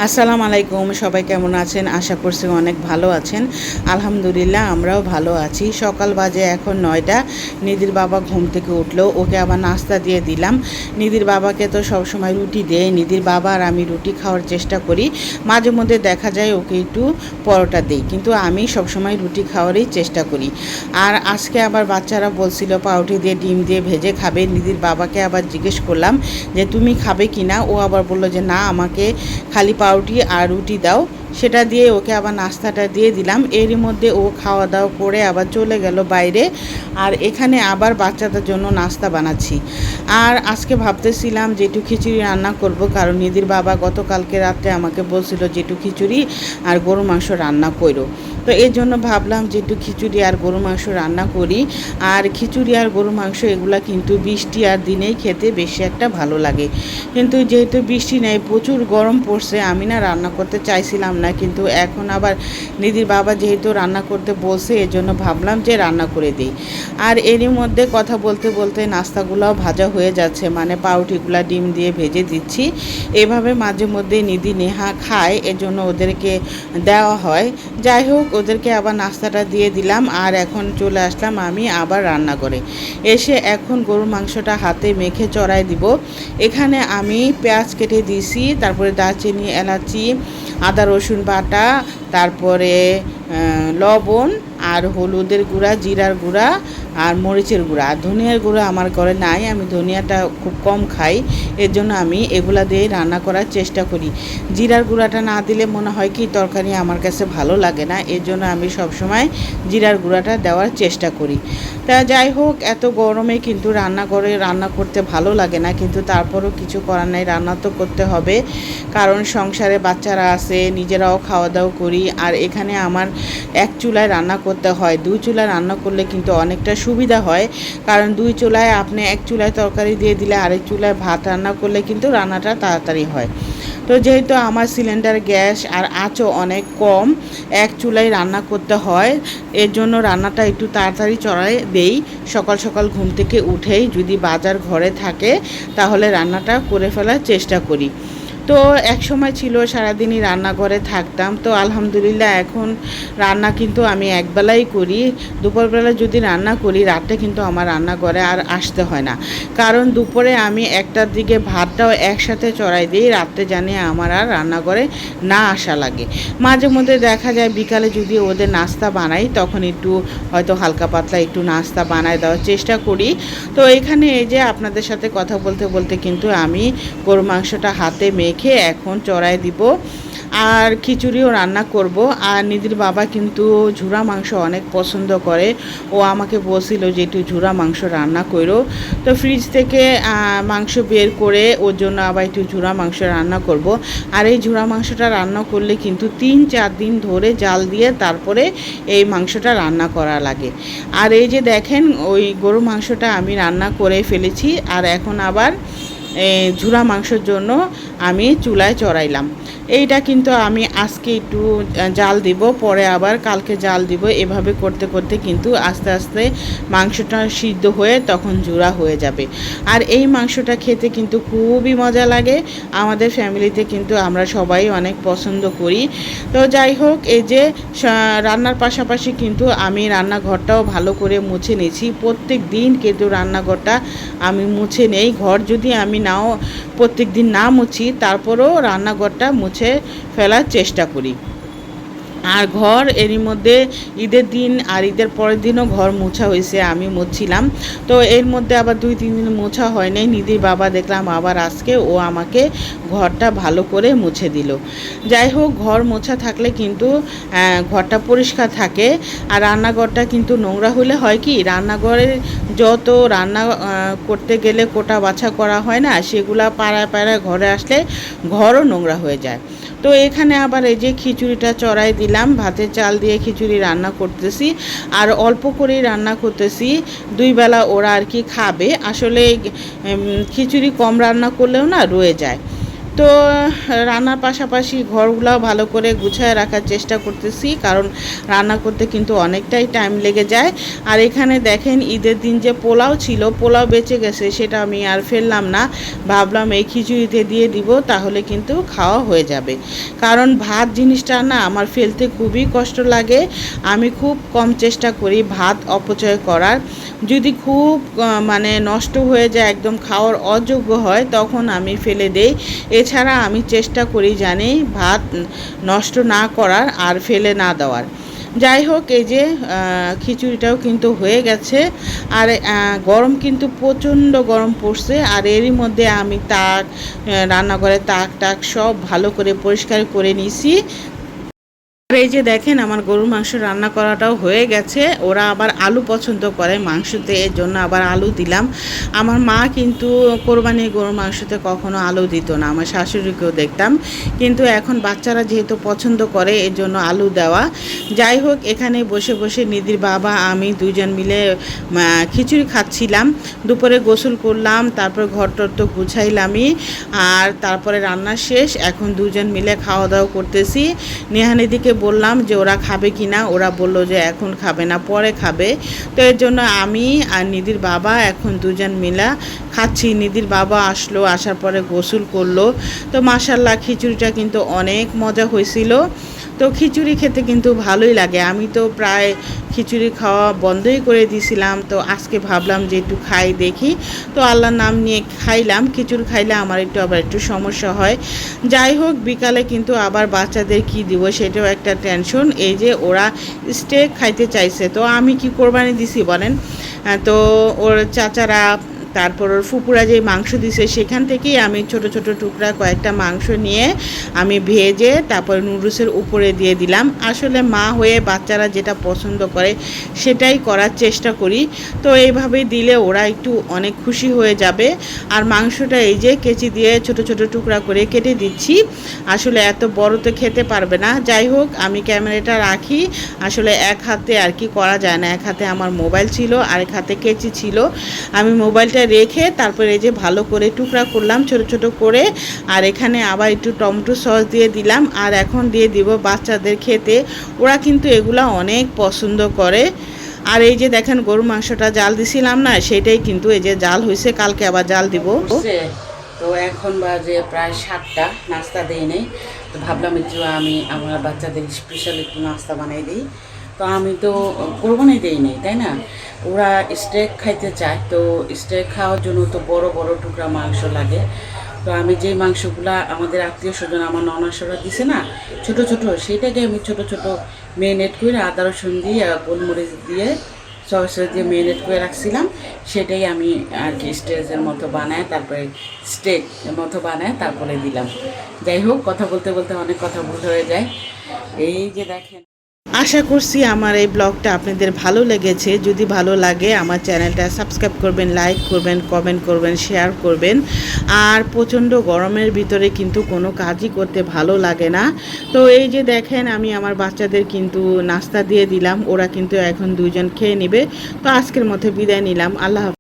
আসসালামু আলাইকুম, সবাই কেমন আছেন? আশা করছি অনেক ভালো আছেন। আলহামদুলিল্লাহ আমরাও ভালো আছি। সকাল বাজে এখন ৯টা। নিধির বাবা ঘুম থেকে উঠলো, ওকে আবার নাস্তা দিয়ে দিলাম। নিধির বাবাকে তো সবসময় রুটি দেয়। নিধির বাবা আর আমি রুটি খাওয়ার চেষ্টা করি। মাঝে মধ্যে দেখা যায় ওকে একটু পরোটা দিই, কিন্তু আমি সবসময় রুটি খাওয়ারই চেষ্টা করি। আর আজকে আবার বাচ্চারা বলছিল পাউরুটি দিয়ে ডিম দিয়ে ভেজে খাবে। নিধির বাবাকে আবার জিজ্ঞেস করলাম যে তুমি খাবে কি না? ও আবার বললো যে না, আমাকে খালি পাউরুটি আর রুটি দাও। সেটা দিয়ে ওকে আবার নাস্তাটা দিয়ে দিলাম। এরই মধ্যে ও খাওয়া দাওয়া করে আবার চলে গেল বাইরে। আর এখানে আবার বাচ্চাদের জন্য নাস্তা বানাচ্ছি। আর আজকে ভাবতেছিলাম যে একটু খিচুড়ি রান্না করব, কারণ নিধির বাবা গতকালকে রাত্রে আমাকে বলছিল যে একটু খিচুড়ি আর গরু মাংস রান্না করো। তো এই জন্য ভাবলাম যে একটু খিচুড়ি আর গরু মাংস রান্না করি। আর খিচুড়ি আর গরু মাংস এগুলা কিন্তু বৃষ্টি আর দিনেই খেতে বেশি একটা ভালো লাগে। কিন্তু যেহেতু বৃষ্টি নেই, প্রচুর গরম পড়ছে, আমি না রান্না করতে চাইছিলাম না, কিন্তু এখন আবার নিধির বাবা যেহেতু রান্না করতে বলছে, এজন্য ভাবলাম যে রান্না করে দিই। আর এরই মধ্যে কথা বলতে বলতে নাস্তাগুলোও ভাজা হয়ে যাচ্ছে, মানে পাউরুটিগুলো ডিম দিয়ে ভেজে দিচ্ছি। এভাবে মাঝে মধ্যে নিধি নেহা খায়, এজন্য ওদেরকে দেওয়া হয়। যাই হোক, ওদেরকে আবার নাস্তাটা দিয়ে দিলাম। আর এখন চলে আসলাম আমি আবার রান্না করে। এসে এখন গরুর মাংসটা হাতে মেখে চড়াই দিব। এখানে আমি পেঁয়াজ কেটে দিয়েছি, তারপরে দারচিনি, এলাচি, আদা রসুন বাটা, তারপরে লবণ আর হলুদের গুঁড়া, জিরার গুঁড়া আর মরিচের গুঁড়া। আর ধনিয়ার গুঁড়া আমার ঘরে নাই, আমি ধনিয়াটা খুব কম খাই, এর জন্য আমি এগুলা দিয়ে রান্না করার চেষ্টা করি। জিরার গুঁড়াটা না দিলে মনে হয় কি তরকারি আমার কাছে ভালো লাগে না, এর জন্য আমি সবসময় জিরার গুঁড়াটা দেওয়ার চেষ্টা করি। তা যাই হোক, এত গরমে কিন্তু রান্না করতে ভালো লাগে না, কিন্তু তারপরও কিছু করার নাই, রান্না তো করতে হবে। কারণ সংসারে বাচ্চারা আছে, নিজেরাও খাওয়া দাওয়া করি। আর এখানে আমার এক চুলায় রান্না করতে হয়, দুই চুলায় রান্না করলে কিন্তু অনেকটা সুবিধা হয়। কারণ দুই চুলায় আপনি এক চুলায় তরকারি দিয়ে দিলে আরেক চুলায় ভাত রান্না করলে কিন্তু রান্নাটা তাড়াতাড়ি হয়। তো যেহেতু আমার সিলিন্ডার গ্যাস আর আঁচও অনেক কম, এক চুলায় রান্না করতে হয়, এর জন্য রান্নাটা একটু তাড়াতাড়ি চড়াই দেই। সকাল সকাল ঘুম থেকে উঠেই যদি বাজার ঘরে থাকে তাহলে রান্নাটা করে ফেলার চেষ্টা করি। তো এক সময় ছিল সারাদিনই রান্নাঘরে থাকতাম, তো আলহামদুলিল্লাহ এখন রান্না কিন্তু আমি একবেলাই করি। দুপুরবেলা যদি রান্না করি, রাতে কিন্তু আমার রান্নাঘরে আর আসতে হয় না, কারণ দুপুরে আমি একটার দিকে ভাতটাও একসাথে চড়াই দিই, রাতে জানি আমার আর রান্নাঘরে না আসা লাগে। মাঝে মধ্যে দেখা যায় বিকালে যদি ওদের নাস্তা বানাই, তখন একটু হয়তো হালকা পাতলা একটু নাস্তা বানায় দেওয়ার চেষ্টা করি। তো এখানে এই যে আপনাদের সাথে কথা বলতে বলতে কিন্তু আমি গরু মাংসটা হাতে মেখে এখন চড়াই দিব। আর খিচুড়িও রান্না করব। আর নিধির বাবা কিন্তু ঝুরা মাংস অনেক পছন্দ করে, ও আমাকে বলছিল যে একটু ঝুরা মাংস রান্না করো। তো ফ্রিজ থেকে মাংস বের করে ওর জন্য আবার একটু ঝুরা মাংস রান্না করব। আর এই ঝুরা মাংসটা রান্না করলে কিন্তু 3-4 দিন ধরে জাল দিয়ে তারপরে এই মাংসটা রান্না করা লাগে। আর এই যে দেখেন, ওই গরু মাংসটা আমি রান্না করে ফেলেছি। আর এখন আবার ঝুরা মাংসের জন্য আমি চুলায় চড়াইলাম। এইটা কিন্তু আমি আজকে একটু জাল দিব, পরে আবার কালকে জাল দিব। এভাবে করতে করতে কিন্তু আস্তে আস্তে মাংসটা সিদ্ধ হয়ে তখন ঝুরা হয়ে যাবে। আর এই মাংসটা খেতে কিন্তু খুবই মজা লাগে। আমাদের ফ্যামিলিতে কিন্তু আমরা সবাই অনেক পছন্দ করি। তো যাই হোক, এই যে রান্নার পাশাপাশি কিন্তু আমি রান্নাঘরটাও ভালো করে মুছে নিয়েছি। প্রত্যেক দিন কিন্তু রান্নাঘরটা আমি মুছে নেই। ঘর যদি আমি প্রত্যেক দিন না মুছি, তারপরেও রান্নাঘরটা মুছে ফেলার চেষ্টা করি। আর ঘর এরই মধ্যে ঈদের দিন আর ঈদের পরের দিনও ঘর মোছা হয়েছে, আমি মুছছিলাম। তো এর মধ্যে আবার 2-3 দিন মোছা হয় নাই। নিধির বাবা দেখলাম আবার আজকে ও আমাকে ঘরটা ভালো করে মুছে দিল। যাই হোক, ঘর মোছা থাকলে কিন্তু ঘরটা পরিষ্কার থাকে। আর রান্নাঘরটা কিন্তু নোংরা হলে হয় কি, রান্নাঘরের যত রান্না করতে গেলে কোটা বাছা করা হয় না, সেগুলা পাড়ায় পাড়ায় ঘরে আসলে ঘরও নোংরা হয়ে যায়। তো এখানে আবার এই যে খিচুড়িটা চড়াই দিলাম, ভাতের চাল দিয়ে খিচুড়ি রান্না করতেছি। আর অল্প করেই রান্না করতেছি, 2 বেলা ওরা আর কি খাবে। আসলে খিচুড়ি কম রান্না করলেও না রয়ে যায়। তো রান্নার পাশাপাশি ঘরগুলো ভালো করে গুছায় রাখার চেষ্টা করতেছি, কারণ রান্না করতে কিন্তু অনেকটাই টাইম লেগে যায়। আর এখানে দেখেন ঈদের দিন যে পোলাও ছিল, পোলাও বেঁচে গেছে, সেটা আমি আর ফেললাম না, ভাবলাম এই খিচুড়িতে দিয়ে দিব, তাহলে কিন্তু খাওয়া হয়ে যাবে। কারণ ভাত জিনিসটা না আমার ফেলতে খুবই কষ্ট লাগে। আমি খুব কম চেষ্টা করি ভাত অপচয় করার। যদি খুব মানে নষ্ট হয়ে যায়, একদম খাওয়ার অযোগ্য হয়, তখন আমি ফেলে দেই। এছাড়া আমি চেষ্টা করি জানি ভাত নষ্ট না করার আর ফেলে না দেওয়ার। যাই হোক, এই যে খিচুড়িটাও কিন্তু হয়ে গেছে। আর গরম কিন্তু প্রচণ্ড গরম পড়ছে। আর এরই মধ্যে আমি রান্নাঘরে তাক সব ভালো করে পরিষ্কার করে নিছি। আর এই যে দেখেন আমার গরুর মাংস রান্না করাটাও হয়ে গেছে। ওরা আবার আলু পছন্দ করে মাংসতে, এর জন্য আবার আলু দিলাম। আমার মা কিন্তু কোরবানির গরুর মাংসতে কখনো আলু দিত না, আমার শাশুড়িকেও দেখতাম, কিন্তু এখন বাচ্চারা যেহেতু পছন্দ করে এর জন্য আলু দেওয়া। যাই হোক, এখানে বসে বসে নিধির বাবা আমি দুজন মিলে খিচুড়ি খাচ্ছিলাম। দুপুরে গোসল করলাম, তারপর ঘর টর তো গুছাইলামই, আর তারপরে রান্না শেষ। এখন দুজন মিলে খাওয়া দাওয়া করতেছি। নেহানিদিকে বললাম যে ওরা খাবে কি না, ওরা বলল যে এখন খাবে না, পরে খাবে। তো এর জন্য আমি আর নিধির বাবা এখন দুজন মিলা খাচ্ছি। নিধির বাবা আসলো, আসার পরে গোসল করলো। তো মাশাআল্লাহ খিচুড়িটা কিন্তু অনেক মজা হয়েছিল। তো খিচুড়ি খেতে কিন্তু ভালোই লাগে। আমি তো প্রায় খিচুড়ি খাওয়া বন্ধই করে দিয়েছিলাম, তো আজকে ভাবলাম যে একটু খাই দেখি। তো আল্লাহর নাম নিয়ে খাইলাম। খিচুড়ি খাইলে আমার আবার একটু সমস্যা হয়। যাই হোক, বিকালে কিন্তু আবার বাচ্চাদের কি দিব সেটাও একটা টেনশন। এই যে ওরা স্টেক খাইতে চাইছে, তো আমি কি কোরবানি দিছি বলেন? তো ওর চাচারা, তারপর ওর ফুপুরা যে মাংস দিছে সেখান থেকেই আমি ছোট ছোট টুকরা কয়েকটা মাংস নিয়ে আমি ভেজে তারপর নুডলসের উপরে দিয়ে দিলাম। আসলে মা হয়ে বাচ্চারা যেটা পছন্দ করে সেটাই করার চেষ্টা করি। তো এইভাবেই দিলে ওরা একটু অনেক খুশি হয়ে যাবে। আর মাংসটা এই যে কেচি দিয়ে ছোট ছোট টুকরা করে কেটে দিচ্ছি। আসলে এত বড় তো খেতে পারবে না। যাই হোক, আমি ক্যামেরাটা রাখি, আসলে এক হাতে আর কি করা যায় না। এক হাতে আমার মোবাইল ছিল, আরেক হাতে কেচি ছিল। আমি মোবাইলটা রেখে তারপরে এই যে ভালো করে টুকরা করলাম ছোট ছোট করে। আর এখানে আবার একটু টমেটো সস দিয়ে দিলাম। আর এখন দিয়ে দিব বাচ্চাদের খেতে, ওরা কিন্তু এগুলা অনেক পছন্দ করে। আর এই যে দেখেন গরু মাংসটা জাল দিছিলাম না, সেটাই কিন্তু এই যে জাল হয়েছে, কালকে আবার জাল দিব। তো এখন বাজে প্রায় 7টা, নাস্তা দিই নেই। তো ভাবলাম একটু আমি আমার বাচ্চাদের স্পেশাল একটু নাস্তা বানাই দিই। তো আমি তো কোরবানি দেই নেই, তাই না? ওরা স্টেক খাইতে চায়, তো স্টেক খাওয়ার জন্য তো বড় বড় টুকরা মাংস লাগে। তো আমি যেই মাংসগুলা আমাদের আত্মীয় স্বজন আমার ননাসরা দিছে না ছোট ছোট, সেটাকে আমি ছোট ছোট মেরিনেট করে আদা রসুন দিয়ে গোলমরিচ দিয়ে সস দিয়ে মেরিনেট করে রাখছিলাম। সেটাই আমি আর কি স্টেজের মতো বানায়, তারপরে স্টেকের মতো বানায় তারপরে দিলাম। যাই হোক, কথা বলতে বলতে অনেক কথা ভুল হয়ে যায়। এই যে দেখেন, আশা করছি আমার এই ব্লগটা আপনাদের ভালো লেগেছে। যদি ভালো লাগে আমার চ্যানেলটা সাবস্ক্রাইব করবেন, লাইক করবেন, কমেন্ট করবেন, শেয়ার করবেন। আর প্রচণ্ড গরমের ভিতরে কিন্তু কোনো কাজই করতে ভালো লাগে না। তো এই যে দেখেন, আমি আমার বাচ্চাদের কিন্তু নাস্তা দিয়ে দিলাম, ওরা কিন্তু এখন দুজন খেয়ে নেবে। তো আজকের মধ্যে বিদায় নিলাম, আল্লাহ হাফেজ।